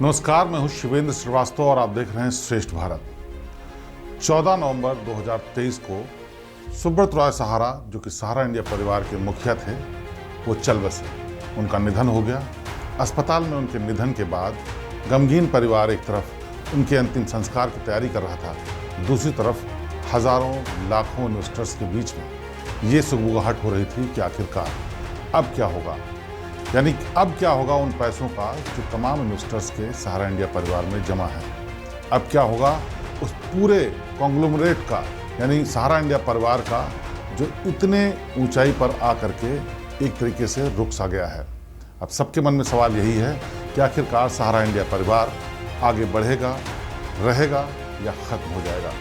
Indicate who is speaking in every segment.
Speaker 1: नमस्कार, मैं हूं शिवेंद्र श्रीवास्तव और आप देख रहे हैं श्रेष्ठ भारत। 14 नवंबर 2023 को सुब्रत रॉय सहारा, जो कि सहारा इंडिया परिवार के मुखिया थे, वो चल बसे। उनका निधन हो गया। अस्पताल में उनके निधन के बाद गमगीन परिवार एक तरफ उनके अंतिम संस्कार की तैयारी कर रहा था, दूसरी तरफ हजारों लाखों इन्वेस्टर्स के बीच में ये सुगबुगाहट हो रही थी कि आखिरकार अब क्या होगा। यानी अब क्या होगा उन पैसों का जो तमाम इन्वेस्टर्स के सहारा इंडिया परिवार में जमा है। अब क्या होगा उस पूरे कॉन्ग्लोमरेट का, यानी सहारा इंडिया परिवार का, जो इतने ऊंचाई पर आकर के एक तरीके से रुक सा गया है। अब सबके मन में सवाल यही है कि आखिरकार सहारा इंडिया परिवार आगे बढ़ेगा, रहेगा या ख़त्म हो जाएगा।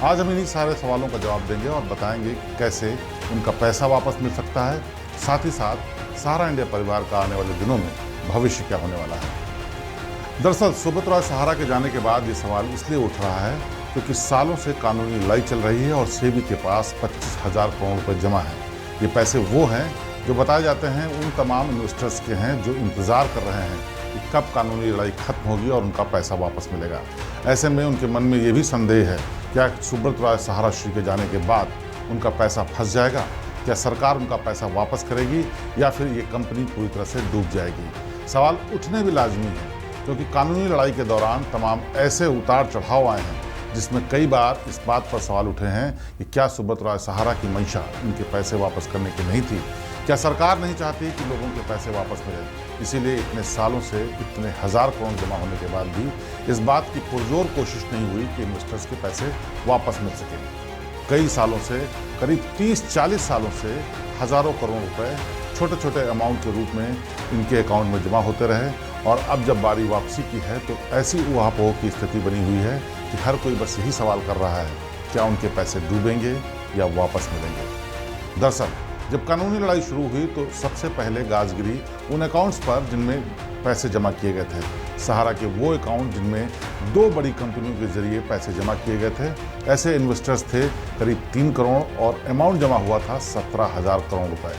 Speaker 1: आज हम इन्हीं सारे सवालों का जवाब देंगे और बताएंगे कैसे उनका पैसा वापस मिल सकता है, साथ ही साथ सहारा इंडिया परिवार का आने वाले दिनों में भविष्य क्या होने वाला है। दरअसल सुब्रत रॉय सहारा के जाने के बाद ये सवाल इसलिए उठ रहा है क्योंकि सालों से कानूनी लड़ाई चल रही है और सेबी के पास 25,000 करोड़ रुपए जमा है। ये पैसे वो हैं जो बताए जाते हैं उन तमाम इन्वेस्टर्स के हैं जो इंतज़ार कर रहे हैं कि कब कानूनी लड़ाई खत्म होगी और उनका पैसा वापस मिलेगा। ऐसे में उनके मन में ये भी संदेह है, क्या सुब्रत रॉय सहारा श्री के जाने के बाद उनका पैसा फंस जाएगा? क्या सरकार उनका पैसा वापस करेगी या फिर ये कंपनी पूरी तरह से डूब जाएगी? सवाल उठने भी लाजमी है क्योंकि कानूनी लड़ाई के दौरान तमाम ऐसे उतार चढ़ाव आए हैं जिसमें कई बार इस बात पर सवाल उठे हैं कि क्या सुब्रत रॉय सहारा की मंशा उनके पैसे वापस करने की नहीं थी? क्या सरकार नहीं चाहती कि लोगों के पैसे वापस मिले? इसीलिए इतने सालों से इतने हज़ार करोड़ जमा होने के बाद भी इस बात की पुरजोर कोशिश नहीं हुई कि इन्वेस्टर्स के पैसे वापस मिल सके। कई सालों से, करीब 30-40 सालों से हज़ारों करोड़ रुपए छोटे छोटे अमाउंट के रूप में इनके अकाउंट में जमा होते रहे और अब जब बारी वापसी की है तो ऐसी ऊहापोह की स्थिति बनी हुई है कि हर कोई बस यही सवाल कर रहा है, क्या उनके पैसे डूबेंगे या वापस मिलेंगे। दरअसल जब कानूनी लड़ाई शुरू हुई तो सबसे पहले गाज गिरी उन अकाउंट्स पर जिनमें पैसे जमा किए गए थे। सहारा के वो अकाउंट जिनमें दो बड़ी कंपनियों के जरिए पैसे जमा किए गए थे। ऐसे इन्वेस्टर्स थे करीब 3 करोड़ और अमाउंट जमा हुआ था 17,000 करोड़ रुपए।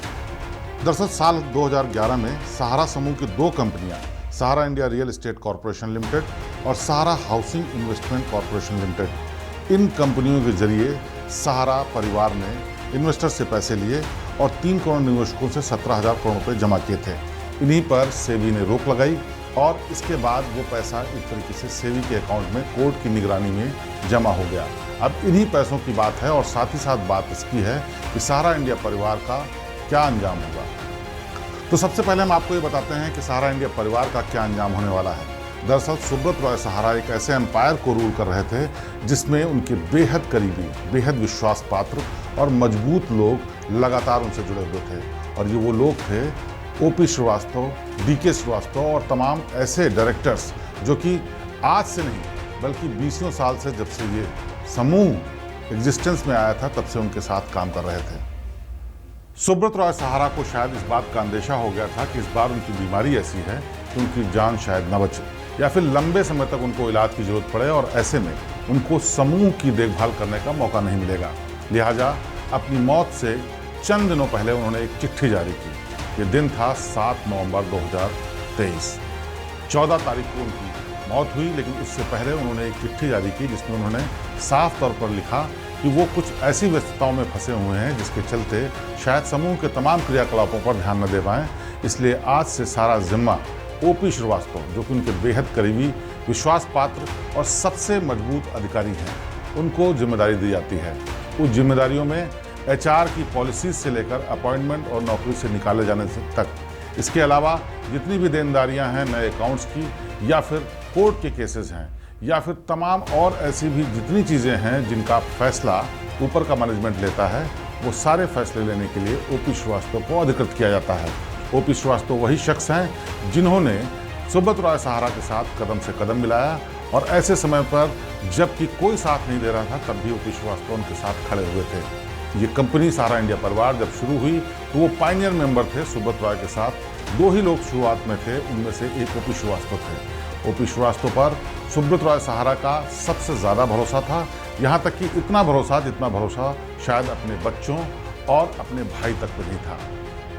Speaker 1: दरअसल साल 2011 में सहारा समूह की दो कंपनियां, Sahara India real estate corporation limited और Sahara housing investment corporation limited, इन कंपनियों के जरिए सहारा परिवार ने इन्वेस्टर से पैसे लिए और 3 करोड़ निवेशकों से 17,000 करोड़ रुपए जमा किए थे। इन्हीं पर सेबी ने रोक लगाई और इसके बाद वो पैसा एक तरीके से सेबी के अकाउंट में कोर्ट की निगरानी में जमा हो गया। अब इन्हीं पैसों की बात है और साथ ही साथ बात इसकी है कि सहारा इंडिया परिवार का क्या अंजाम होगा। तो सबसे पहले हम आपको ये बताते हैं कि सहारा इंडिया परिवार का क्या अंजाम होने वाला है। दरअसल सुब्रत रॉय सहारा एक ऐसे एम्पायर को रूल कर रहे थे जिसमें उनके बेहद करीबी, बेहद विश्वास पात्र और मजबूत लोग लगातार उनसे जुड़े हुए थे। और ये वो लोग थे ओपी श्रीवास्तव, डीके श्रीवास्तव और तमाम ऐसे डायरेक्टर्स जो कि आज से नहीं बल्कि 20 साल से, जब से ये समूह एग्जिस्टेंस में आया था, तब से उनके साथ काम कर रहे थे। सुब्रत रॉय सहारा को शायद इस बात का अंदेशा हो गया था कि इस बार उनकी बीमारी ऐसी है कि उनकी जान शायद न बचे या फिर लंबे समय तक उनको इलाज की जरूरत पड़े और ऐसे में उनको समूह की देखभाल करने का मौका नहीं मिलेगा। लिहाजा अपनी मौत से चंद दिनों पहले उन्होंने एक चिट्ठी जारी की। ये दिन था 7 नवंबर 2023। 14 तारीख को उनकी मौत हुई, लेकिन उससे पहले उन्होंने एक चिट्ठी जारी की जिसमें उन्होंने साफ तौर पर लिखा कि वो कुछ ऐसी व्यस्तताओं में फंसे हुए हैं जिसके चलते शायद समूह के तमाम क्रियाकलापों पर ध्यान न दे पाएं। इसलिए आज से सारा जिम्मा ओपी श्रीवास्तव, जो कि उनके बेहद करीबी, विश्वास पात्र और सबसे मजबूत अधिकारी हैं, उनको जिम्मेदारी दी जाती है। उस जिम्मेदारियों में HR की पॉलिसीज से लेकर अपॉइंटमेंट और नौकरी से निकाले जाने तक, इसके अलावा जितनी भी देनदारियां हैं नए अकाउंट्स की, या फिर कोर्ट के केसेस हैं, या फिर तमाम और ऐसी भी जितनी चीज़ें हैं जिनका फैसला ऊपर का मैनेजमेंट लेता है, वो सारे फैसले लेने के लिए ओपी श्रीवास्तव को अधिकृत किया जाता है। ओपी श्रीवास्तव वही शख्स हैं जिन्होंने सुब्रत रॉय सहारा के साथ कदम से कदम मिलाया और ऐसे समय पर जबकि कोई साथ नहीं दे रहा था तब भी ओपी श्रीवास्तव उनके साथ खड़े हुए थे। ये कंपनी सहारा इंडिया परिवार जब शुरू हुई तो वो पायनियर मेंबर थे। सुब्रत रॉय के साथ 2 ही लोग शुरुआत में थे, उनमें से एक ओपी श्रीवास्तव थे। ओपी श्रीवास्तव पर सुब्रत रॉय सहारा का सबसे ज़्यादा भरोसा था, यहाँ तक कि इतना भरोसा जितना भरोसा शायद अपने बच्चों और अपने भाई तक पे नहीं था।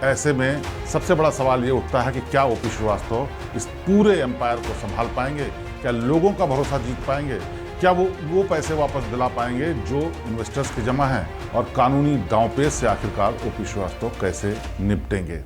Speaker 1: ऐसे में सबसे बड़ा सवाल ये उठता है कि क्या ओपी श्रीवास्तव इस पूरे एम्पायर को संभाल पाएंगे? क्या लोगों का भरोसा जीत पाएंगे? क्या वो पैसे वापस दिला पाएंगे जो इन्वेस्टर्स के जमा हैं? और कानूनी दांवपेच से आखिरकार ओपी श्रीवास्तव कैसे निपटेंगे?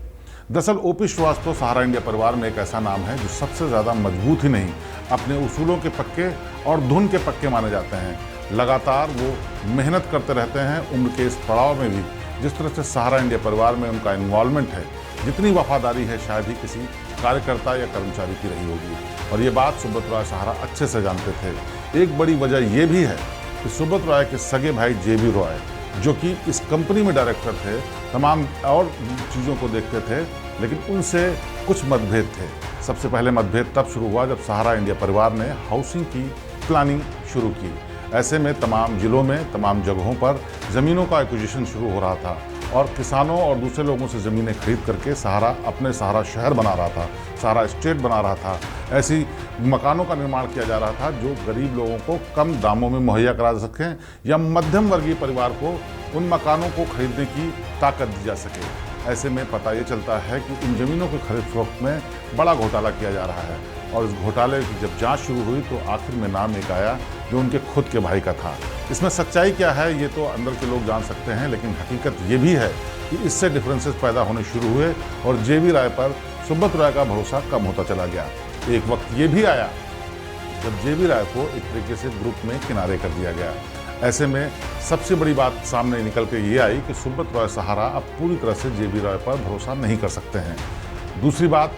Speaker 1: दरअसल ओपी श्रीवास्तव सहारा इंडिया परिवार में एक ऐसा नाम है जो सबसे ज़्यादा मजबूत ही नहीं, अपने उसूलों के पक्के और धुन के पक्के माने जाते हैं। लगातार वो मेहनत करते रहते हैं। उम्र के इस पड़ाव में भी जिस तरह से सहारा इंडिया परिवार में उनका इन्वॉल्वमेंट है, जितनी वफादारी है शायद ही किसी कार्यकर्ता या कर्मचारी की रही होगी। और ये बात सुब्रत रॉय सहारा अच्छे से जानते थे। एक बड़ी वजह ये भी है कि सुब्रत रॉय के सगे भाई जेबी रॉय, जो कि इस कंपनी में डायरेक्टर थे, तमाम और चीज़ों को देखते थे, लेकिन उनसे कुछ मतभेद थे। सबसे पहले मतभेद तब शुरू हुआ जब सहारा इंडिया परिवार ने हाउसिंग की प्लानिंग शुरू की। ऐसे में तमाम जिलों में, तमाम जगहों पर ज़मीनों का एक्विजिशन शुरू हो रहा था और किसानों और दूसरे लोगों से ज़मीनें खरीद करके अपने सहारा शहर बना रहा था, सहारा स्टेट बना रहा था। ऐसी मकानों का निर्माण किया जा रहा था जो गरीब लोगों को कम दामों में मुहैया करा सकें या मध्यम वर्गीय परिवार को उन मकानों को खरीदने की ताकत दी जा सके। ऐसे में पता ये चलता है कि इन ज़मीनों के खरीद फरोख्त में बड़ा घोटाला किया जा रहा है। और इस घोटाले की जब जांच शुरू हुई तो आखिर में नाम एक आया जो उनके खुद के भाई का था। इसमें सच्चाई क्या है ये तो अंदर के लोग जान सकते हैं, लेकिन हकीकत ये भी है कि इससे डिफरेंसेस पैदा होने शुरू हुए और जेबी रॉय पर सुब्रत रॉय का भरोसा कम होता चला गया। एक वक्त ये भी आया जब जेबी रॉय को एक तरीके से ग्रुप में किनारे कर दिया गया। ऐसे में सबसे बड़ी बात सामने निकल के ये आई कि सुब्रत रॉय सहारा अब पूरी तरह से जेबी रॉय पर भरोसा नहीं कर सकते हैं। दूसरी बात,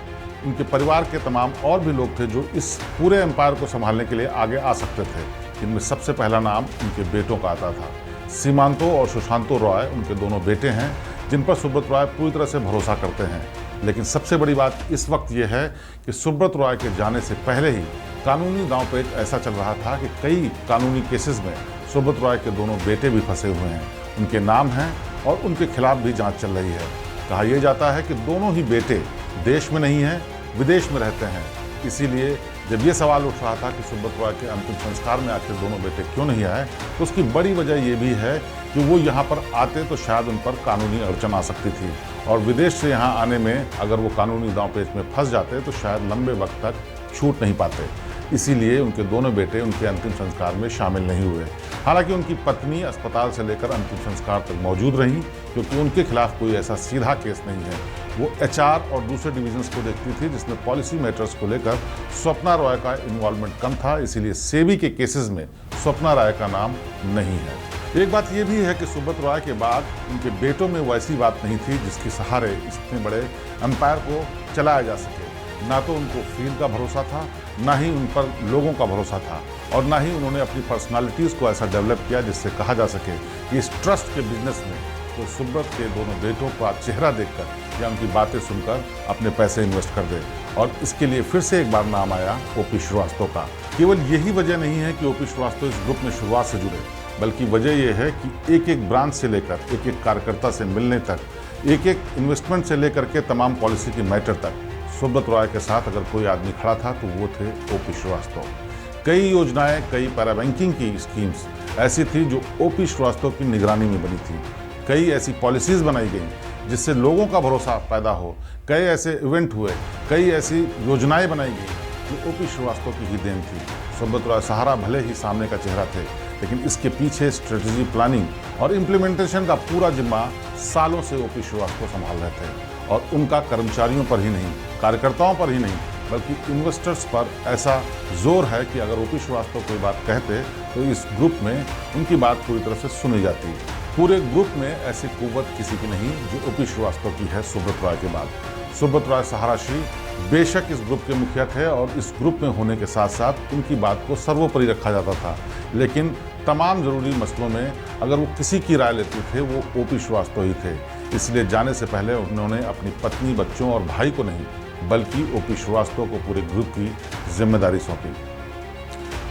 Speaker 1: उनके परिवार के तमाम और भी लोग थे जो इस पूरे एम्पायर को संभालने के लिए आगे आ सकते थे। इनमें सबसे पहला नाम उनके बेटों का आता था। सीमांतो और सुशांतो रॉय उनके दोनों बेटे हैं जिन पर सुब्रत रॉय पूरी तरह से भरोसा करते हैं। लेकिन सबसे बड़ी बात इस वक्त यह है कि सुब्रत रॉय के जाने से पहले ही कानूनी दांवपेच ऐसा चल रहा था कि कई कानूनी केसेस में सुब्रत रॉय के दोनों बेटे भी फंसे हुए हैं। उनके नाम हैं और उनके खिलाफ भी जांच चल रही है। कहा यह जाता है कि दोनों ही बेटे देश में नहीं हैं, विदेश में रहते हैं। इसीलिए जब ये सवाल उठ रहा था कि सुब्रत रॉय के अंतिम संस्कार में आखिर दोनों बेटे क्यों नहीं आए, तो उसकी बड़ी वजह ये भी है कि वो यहाँ पर आते तो शायद उन पर कानूनी अड़चन आ सकती थी और विदेश से यहाँ आने में अगर वो कानूनी दांवपेच में फंस जाते तो शायद लंबे वक्त तक छूट नहीं पाते। इसीलिए उनके दोनों बेटे उनके अंतिम संस्कार में शामिल नहीं हुए। हालांकि उनकी पत्नी अस्पताल से लेकर अंतिम संस्कार तक मौजूद रहीं, क्योंकि उनके खिलाफ कोई ऐसा सीधा केस नहीं है। वो एचआर और दूसरे डिविजन्स को देखती थी जिसमें पॉलिसी मैटर्स को लेकर स्वप्ना रॉय का इन्वॉल्वमेंट कम था। इसीलिए सेबी के केसेस में स्वप्ना रॉय का नाम नहीं है। एक बात यह भी है कि सुब्रत रॉय के बाद उनके बेटों में वैसी बात नहीं थी जिसके सहारे इतने बड़े एम्पायर को चलाया जा सके। ना तो उनको फील्ड का भरोसा था, ना ही उन पर लोगों का भरोसा था, और ना ही उन्होंने अपनी पर्सनालिटीज़ को ऐसा डेवलप किया जिससे कहा जा सके कि इस ट्रस्ट के बिजनेस में तो सुब्रत के दोनों बेटों का चेहरा देखकर या उनकी बातें सुनकर अपने पैसे इन्वेस्ट कर दे। और इसके लिए फिर से एक बार नाम आया ओपी श्रीवास्तव का। केवल यही वजह नहीं है कि ओपी श्रीवास्तव इस ग्रुप में शुरुआत से जुड़े, बल्कि वजह यह है कि एक एक ब्रांच से लेकर एक एक कार्यकर्ता से मिलने तक, एक एक इन्वेस्टमेंट से लेकर के तमाम पॉलिसी के मैटर तक सुब्रत रॉय के साथ अगर कोई आदमी खड़ा था तो वो थे ओपी श्रीवास्तव। कई योजनाएं, कई पैराबैंकिंग की स्कीम्स ऐसी थी जो ओपी श्रीवास्तव की निगरानी में बनी थी। कई ऐसी पॉलिसीज़ बनाई गई जिससे लोगों का भरोसा पैदा हो। कई ऐसे इवेंट हुए, कई ऐसी योजनाएं बनाई गई जो ओपी श्रीवास्तव की ही देन थी। सुब्रत रॉय सहारा भले ही सामने का चेहरा थे, लेकिन इसके पीछे स्ट्रेटजी, प्लानिंग और इम्प्लीमेंटेशन का पूरा जिम्मा सालों से ओपी श्रीवास्तव संभाल रहे थे। और उनका कर्मचारियों पर ही नहीं, कार्यकर्ताओं पर ही नहीं, बल्कि इन्वेस्टर्स पर ऐसा जोर है कि अगर ओपी श्रीवास्तव कोई बात कहते तो इस ग्रुप में उनकी बात पूरी तरह से सुनी जाती। पूरे ग्रुप में ऐसी कुव्वत किसी की नहीं जो ओपी श्रीवास्तव की है सुब्रत रॉय के बाद। सुब्रत रॉय सहारा श्री बेशक इस ग्रुप के मुखिया थे और इस ग्रुप में होने के साथ साथ उनकी बात को सर्वोपरि रखा जाता था, लेकिन तमाम ज़रूरी मसलों में अगर वो किसी की राय लेते थे वो ओपी श्रीवास्तव ही थे। इसलिए जाने से पहले उन्होंने अपनी पत्नी, बच्चों और भाई को नहीं बल्कि ओपी श्रीवास्तव को पूरे ग्रुप की जिम्मेदारी सौंपी।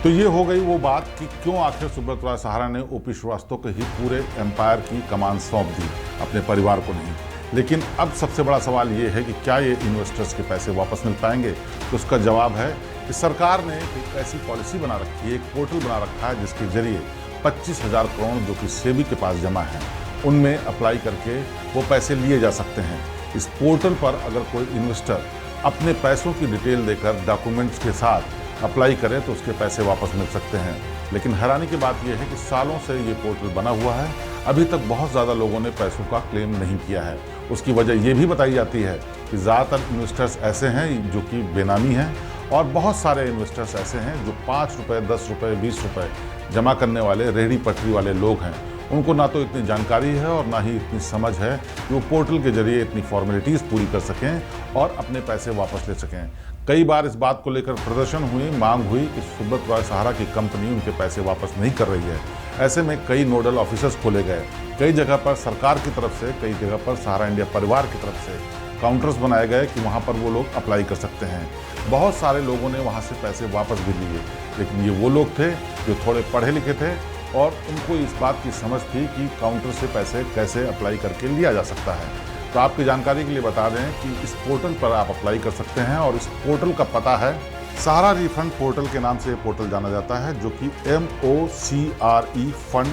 Speaker 1: तो ये हो गई वो बात कि क्यों आखिर सुब्रत रॉय सहारा ने ओपी श्रीवास्तव को ही पूरे एम्पायर की कमान सौंप दी, अपने परिवार को नहीं। लेकिन अब सबसे बड़ा सवाल ये है कि क्या ये इन्वेस्टर्स के पैसे वापस मिल पाएंगे? तो उसका जवाब है कि सरकार ने एक ऐसी पॉलिसी बना रखी है, एक पोर्टल बना रखा है जिसके जरिए 25,000 करोड़ जो कि सेबी के पास जमा है उनमें अप्लाई करके वो पैसे लिए जा सकते हैं। इस पोर्टल पर अगर कोई इन्वेस्टर अपने पैसों की डिटेल देकर डॉक्यूमेंट्स के साथ अप्लाई करे तो उसके पैसे वापस मिल सकते हैं। लेकिन हैरानी की बात यह है कि सालों से ये पोर्टल बना हुआ है, अभी तक बहुत ज़्यादा लोगों ने पैसों का क्लेम नहीं किया है। उसकी वजह ये भी बताई जाती है कि ज़्यादातर इन्वेस्टर्स ऐसे हैं जो कि बेनामी हैं और बहुत सारे इन्वेस्टर्स ऐसे हैं जो 5 रुपये, 10 रुपये, 20 रुपये जमा करने वाले रेहड़ी पटरी वाले लोग हैं। उनको ना तो इतनी जानकारी है और ना ही इतनी समझ है कि वो पोर्टल के जरिए इतनी फॉर्मेलिटीज़ पूरी कर सकें और अपने पैसे वापस ले सकें। कई बार इस बात को लेकर प्रदर्शन हुई, मांग हुई कि सुब्रत रॉय सहारा की कंपनी उनके पैसे वापस नहीं कर रही है। ऐसे में कई नोडल ऑफिसर्स खोले गए, कई जगह पर सरकार की तरफ से, कई जगह पर सहारा इंडिया परिवार की तरफ से काउंटर्स बनाए गए कि वहाँ पर वो लोग अप्लाई कर सकते हैं। बहुत सारे लोगों ने वहाँ से पैसे वापस भी लिए, लेकिन ये वो लोग थे जो थोड़े पढ़े लिखे थे और उनको इस बात की समझ थी कि काउंटर से पैसे कैसे अप्लाई करके लिया जा सकता है। तो आपकी जानकारी के लिए बता दें कि इस पोर्टल पर आप अप्लाई कर सकते हैं और इस पोर्टल का पता है, सहारा रिफंड पोर्टल के नाम से ये पोर्टल जाना जाता है, जो कि MOCRE फंड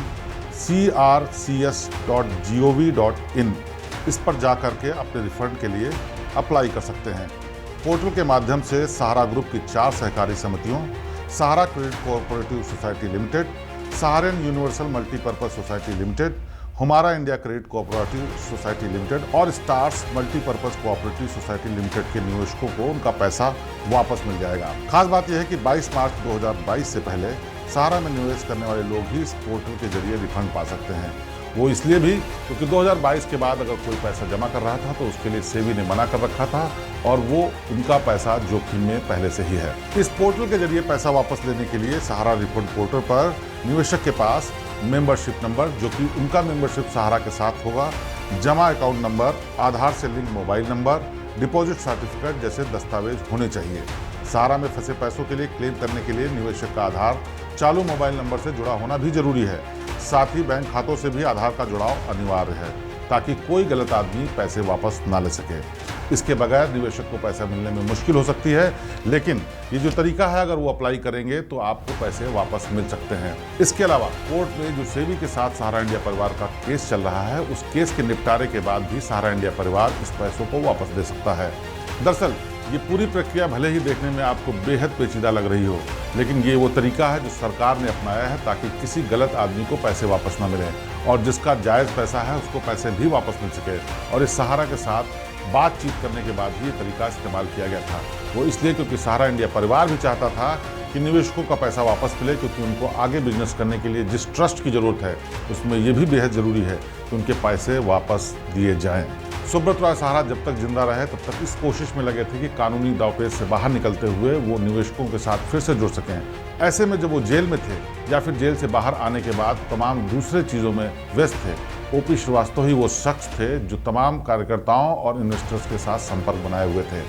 Speaker 1: crcs.gov.in। इस पर जा करके अपने रिफंड के लिए अप्लाई कर सकते हैं। पोर्टल के माध्यम से सहारा ग्रुप की 4 सहकारी समितियों, Sahara credit cooperative society limited, Saharan universal multipurpose society limited, Hamara India credit cooperative society limited और stars multipurpose cooperative society limited के निवेशकों को उनका पैसा वापस मिल जाएगा। खास बात यह है कि 22 मार्च 2022 से पहले सहारा में निवेश करने वाले लोग ही इस पोर्टल के जरिए रिफंड पा सकते हैं। वो इसलिए भी क्योंकि 2022 के बाद अगर कोई पैसा जमा कर रहा था तो उसके लिए सेबी ने मना कर रखा था और वो उनका पैसा जोखिम में पहले से ही है। इस पोर्टल के जरिए पैसा वापस लेने के लिए सहारा रिफंड पोर्टल पर निवेशक के पास मेंबरशिप नंबर, जो कि उनका मेंबरशिप सहारा के साथ होगा, जमा अकाउंट नंबर, आधार से link mobile number, deposit certificate जैसे दस्तावेज होने चाहिए। सहारा में फंसे पैसों के लिए क्लेम करने के लिए निवेशक का आधार चालू मोबाइल नंबर से जुड़ा होना भी जरूरी है। साथ ही बैंक खातों से भी आधार का जुड़ाव अनिवार्य है ताकि कोई गलत आदमी पैसे वापस ना ले सके। इसके बगैर निवेशक को पैसा मिलने में मुश्किल हो सकती है, लेकिन ये जो तरीका है अगर वो अप्लाई करेंगे तो आपको पैसे वापस मिल सकते हैं। इसके अलावा कोर्ट में जो सेबी के साथ सहारा इंडिया परिवार का केस चल रहा है, उस केस के निपटारे के बाद भी सहारा इंडिया परिवार इस पैसों को वापस दे सकता है। दरअसल ये पूरी प्रक्रिया भले ही देखने में आपको बेहद पेचीदा लग रही हो, लेकिन ये वो तरीका है जो सरकार ने अपनाया है ताकि किसी गलत आदमी को पैसे वापस ना मिले और जिसका जायज़ पैसा है उसको पैसे भी वापस मिल सके। और इस सहारा के साथ बातचीत करने के बाद ही ये तरीका इस्तेमाल किया गया था। वो इसलिए क्योंकि सहारा इंडिया परिवार भी चाहता था कि निवेशकों का पैसा वापस मिले, क्योंकि उनको आगे बिजनेस करने के लिए जिस ट्रस्ट की ज़रूरत है उसमें ये भी बेहद ज़रूरी है कि उनके पैसे वापस दिए जाएँ। सुब्रत रॉय सहारा जब तक जिंदा रहे तब तक इस कोशिश में लगे थे कि कानूनी दावपेच से बाहर निकलते हुए वो निवेशकों के साथ फिर से जुड़ सकें। ऐसे में जब वो जेल में थे या फिर जेल से बाहर आने के बाद तमाम दूसरे चीज़ों में व्यस्त थे, OP श्रीवास्तव ही वो शख्स थे जो तमाम कार्यकर्ताओं और इन्वेस्टर्स के साथ संपर्क बनाए हुए थे।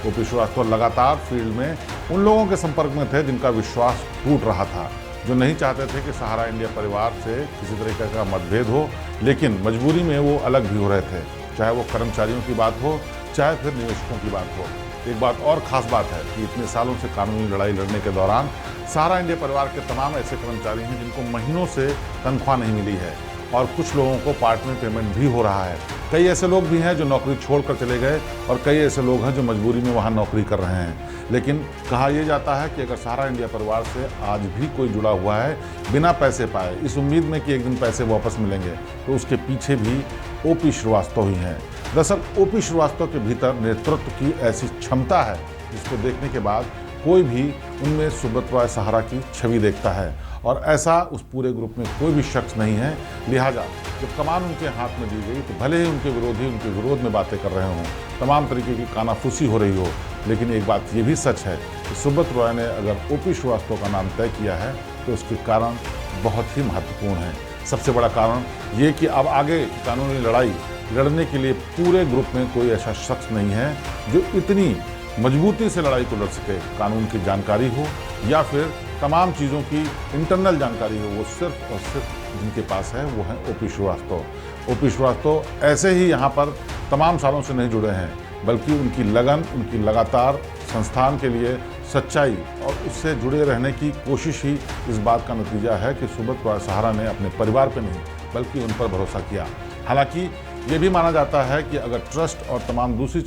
Speaker 1: OP श्रीवास्तव लगातार फील्ड में उन लोगों के संपर्क में थे जिनका विश्वास टूट रहा था, जो नहीं चाहते थे कि सहारा इंडिया परिवार से किसी तरीके का मतभेद हो, लेकिन मजबूरी में वो अलग भी हो रहे थे, चाहे वो कर्मचारियों की बात हो चाहे फिर निवेशकों की बात हो। एक बात और ख़ास बात है कि इतने सालों से कानूनी लड़ाई लड़ने के दौरान सहारा इंडिया परिवार के तमाम ऐसे कर्मचारी हैं जिनको महीनों से तनख्वाह नहीं मिली है और कुछ लोगों को पार्ट में पेमेंट भी हो रहा है। कई ऐसे लोग भी हैं जो नौकरी छोड़कर चले गए और कई ऐसे लोग हैं जो मजबूरी में वहाँ नौकरी कर रहे हैं। लेकिन कहा यह जाता है कि अगर सहारा इंडिया परिवार से आज भी कोई जुड़ा हुआ है बिना पैसे पाए, इस उम्मीद में कि एक दिन पैसे वापस मिलेंगे, तो उसके पीछे भी OP श्रीवास्तव ही हैं। दरअसल OP श्रीवास्तव के भीतर नेतृत्व की ऐसी क्षमता है जिसको देखने के बाद कोई भी उनमें सुब्रत रॉय सहारा की छवि देखता है और ऐसा उस पूरे ग्रुप में कोई भी शख्स नहीं है। लिहाजा जब कमान उनके हाथ में दी गई तो भले ही उनके विरोधी उनके विरोध में बातें कर रहे हों, तमाम तरीके की कानाफूसी हो रही हो, लेकिन एक बात ये भी सच है कि सुब्रत रॉय ने अगर OP श्रीवास्तव का नाम तय किया है तो उसके कारण बहुत ही महत्वपूर्ण है। सबसे बड़ा कारण ये कि अब आगे कानूनी लड़ाई लड़ने के लिए पूरे ग्रुप में कोई ऐसा शख्स नहीं है जो इतनी मजबूती से लड़ाई को लड़ सके। कानून की जानकारी हो या फिर तमाम चीज़ों की इंटरनल जानकारी हो, वो सिर्फ और सिर्फ जिनके पास है वो है OP श्रीवास्तव। OP श्रीवास्तव ऐसे ही यहाँ पर तमाम सालों से नहीं जुड़े हैं, बल्कि उनकी लगन, उनकी लगातार संस्थान के लिए सच्चाई और उससे जुड़े रहने की कोशिश ही इस बात का नतीजा है कि सुब्रत रॉय सहारा ने अपने परिवार पर नहीं बल्कि उन पर भरोसा किया। हालांकि ये भी माना जाता है कि अगर ट्रस्ट और तमाम दूसरी